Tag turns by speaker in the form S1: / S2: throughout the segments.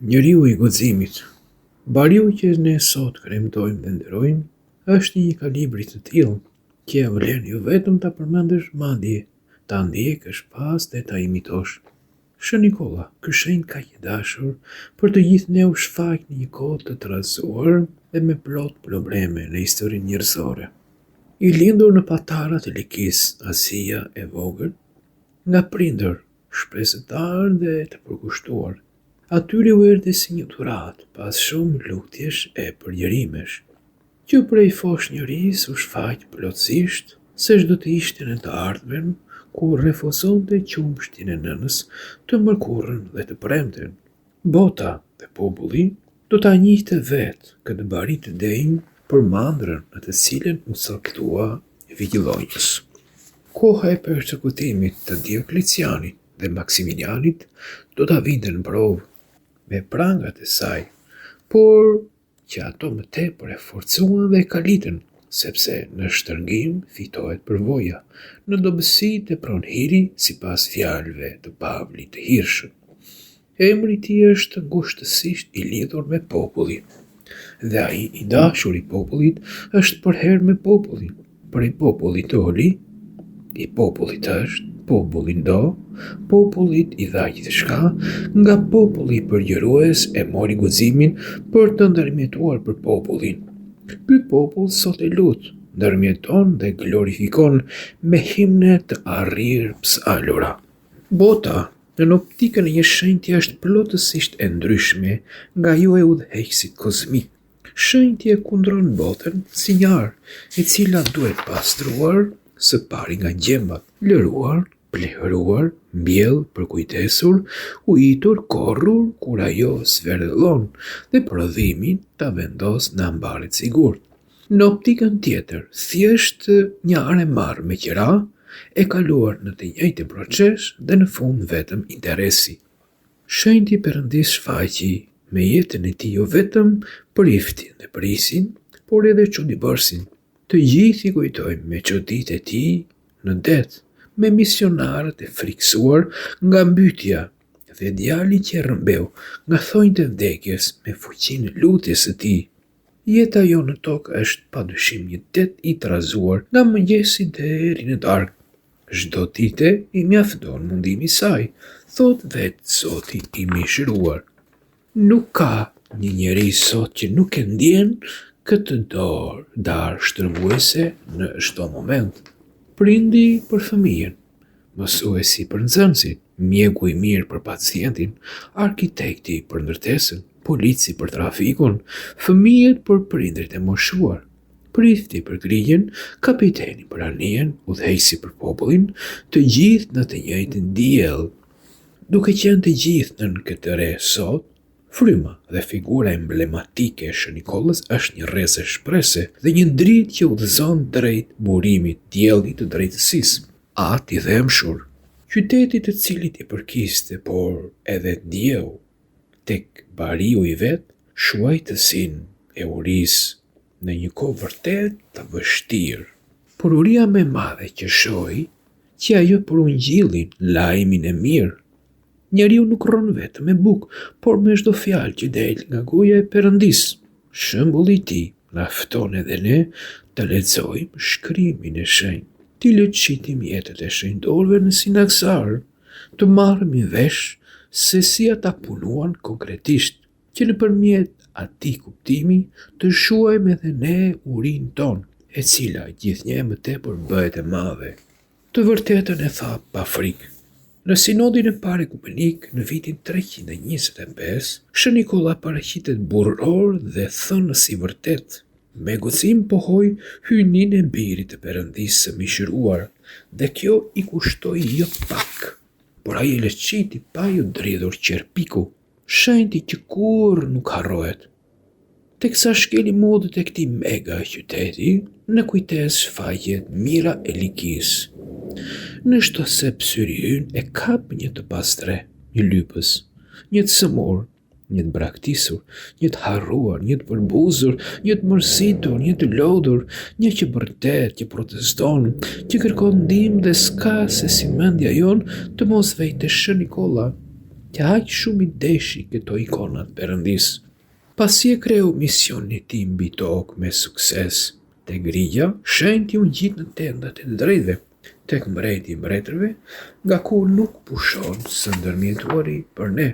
S1: Njeriu i guximit. Bariu që ne sot kremtojmë dhe nderojmë, është një kalibri të tillë që ja vlen jo vetëm ta përmendësh, madje ta ndjekësh pas dhe ta imitosh. Shën Nikola, ky shenjë kaq i dashur për të gjithë ne u shfaq në një kohë të trazuar dhe me plot probleme në historinë njerëzore. I lindur në patarat e Likisë, Azia e vogël, nga prindër shpresëtar dhe të përkushtuar, atyre u erdhi si një dhuratë pas shumë lutjesh e përgjërimesh, që prej foshnjërisë u shfaq plotësisht se çdo të ishte në të ardhmen kur refuzonte qumshtin e nënës të mërkurën dhe të premten. Bota dhe populli do ta njihte vetë këtë bari të denjë për mandrën në të cilën u saktua Vigillonjës. Koha e përsekutimit të Dioklecianit dhe Maksimilianit do ta vinte në provë me prangat e saj, por që ato më tepër e forcuan dhe e kalitën, sepse në shtrëngim fitohet përvoja, në dobësi të pronëhiri sipas fjalëve të Pavlit të Hirshëm. Emri i tij është ngushtësisht i lidhur me popullin, dhe ai i dashur i popullit është përherë me popullin. Prej popullit doli, i popullit është, popullin do, popullit i dha gjithçka, nga populli përgjërues e mori guximin për të ndërmjetuar për popullin. Ky popull sot e lut, ndërmjeton dhe glorifikon me himne të arrirë psalura. Bota, në optikën e një shenjtie është plotësisht e ndryshme nga ajo e udhëheqësit kozmik. Shenjtja kundron botën si një arë e cila duhet pastruar së pari nga gjembat, lëruar, plehëruar, mbjellë, përkujtesur, ujitur, korrur kur ajo sverdhëllon dhe prodhimin ta vendos në ambaret sigurt. Në optikën tjetër, thjesht një arë e marrë me qira, e kaluar në të njëjtin proces dhe në fund vetëm interesi. Shenjti Perëndis shfaqi me jetën e tij jo vetëm priftin dhe prisin, por edhe çuditëbërësin. Të gjithë i kujtojmë me çuditë e tij në det, me misionarët e frikësuar nga mbytyja dhe djalin që rrëmbeu nga thonjtë e vdekjes me fuqinë e lutjes së tij. Jeta jonë në tokë është padyshim një det i trazuar nga mëngjesi deri në darkë. Çdo dite i mjafton mundimi i saj, thot vetë Zoti i mishëruar. Nuk ka një njeri sot që nuk e ndjen këtë darë shtrënguese në çdo moment. Prindi për fëmijën, mësuesi për nxënësin, mjeku i mirë për pacientin, arkitekti për ndërtesën, polici për trafikun, fëmijët për prindrit e moshuar, prifti për grigjen, kapiteni për anijen, udhëheqësi për popullin, të gjithë në të njëjtin diell. Duke qenë të gjithë në këtë re sot, fryma dhe figura emblematike e Shën Nikolës është një rrezë shprese dhe një dritë që udhëzon drejt burimit diellit të drejtësisë, atë i dhemshur, qytetit të cilit i përkiste, por edhe ndjeu tek bariu i vet shuajtësinë e urisë në një kohë vërtet të vështirë. Por uria më e madhe që shohi, që ajo për ungjillin, lajmin e mirë. Njeriu nuk rron vetëm me bukë, por me çdo fjalë që del nga goja e Perëndisë. Shembulli i tij na fton edhe ne të lexojmë shkrimin e shenjtë, të lëshitim jetët e shenjtorëve në sinaksar, të marrëmi vesh se si ata punuan konkretisht, që nëpërmjet atij kuptimi të shuajmë edhe ne urinë tonë, e cila gjithnjë më tepër bëhet e madhe. Të vërtetën e tha pa frikë. Në sinodin e parë ekumenik në vitin 325, Shën Nikola paraqitet burror dhe thënës i vërtet. Me guxim pohoi hyjninë e birit të Perëndisë së mishëruar, dhe kjo i kushtoi jo pak. Por ai e lëshiti pa ju dridhur qerpiku, shenjti që kurrë nuk harrohet. Teksa shkeli modët e këtij mega qyteti, në kujtesë shfaqet mira e Likisë. Në çdo sep syri ynë e kap një të pastre, një lypës, një të sëmur, një të braktisur, një të harruar, një të përbuzur, një të mërzitur, një të lodhur, një që bërtet, që proteston, që kërkon ndihmë dhe s'ka se si mendja jon të mos vejë te Shën Nikola, që aq shumë i deshi këto ikonat Perëndis. Pasi e kreu misionin e tij mbi tokë me sukses, te grigja shenjti u gjit në tendat e të drejtëve, tek mbreti i mbretërve, nga ku nuk pushon së ndërmjetëuari për ne.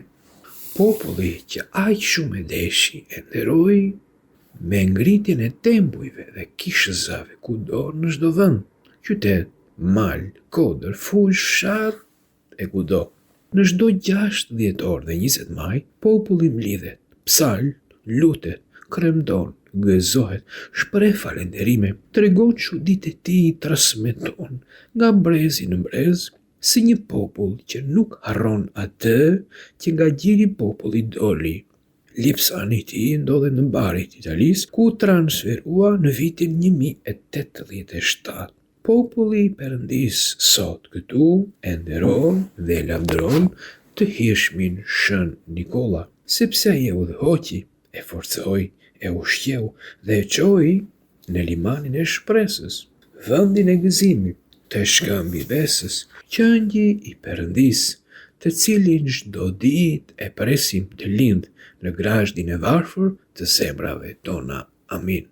S1: Populli që aq shumë e deshi e nderoi me ngritjen e tempujve dhe kishëzave kudo në çdo vend, qytet, mal, kodër, fush, fshat e kudo. Në çdo 6 dhjetor dhe 20 maj, populli mlidhet, psal, lutet, kremton, gëzohet, shpreh falënderime, tregon çuditë e tij transmeton nga brezi në brez, si një popull që nuk harron atë që nga gjiri populli doli. Lipsani i tij ndodhet në barit të Italisë, ku transferua në vitin 1087. Populli i Perëndis sot këtu e nderon dhe e lavdëron të hirshmin Shën Nikola, sepse ai e udhëhoqi, e forcoi, e ushqeu dhe e çoi në limanin e shpresës, vendin e gëzimit, të shkëmbëvesës, qëngji i Perëndis, të cilin çdo ditë e presim të lindë në grashdin e varfër të zemrave tona. Amin.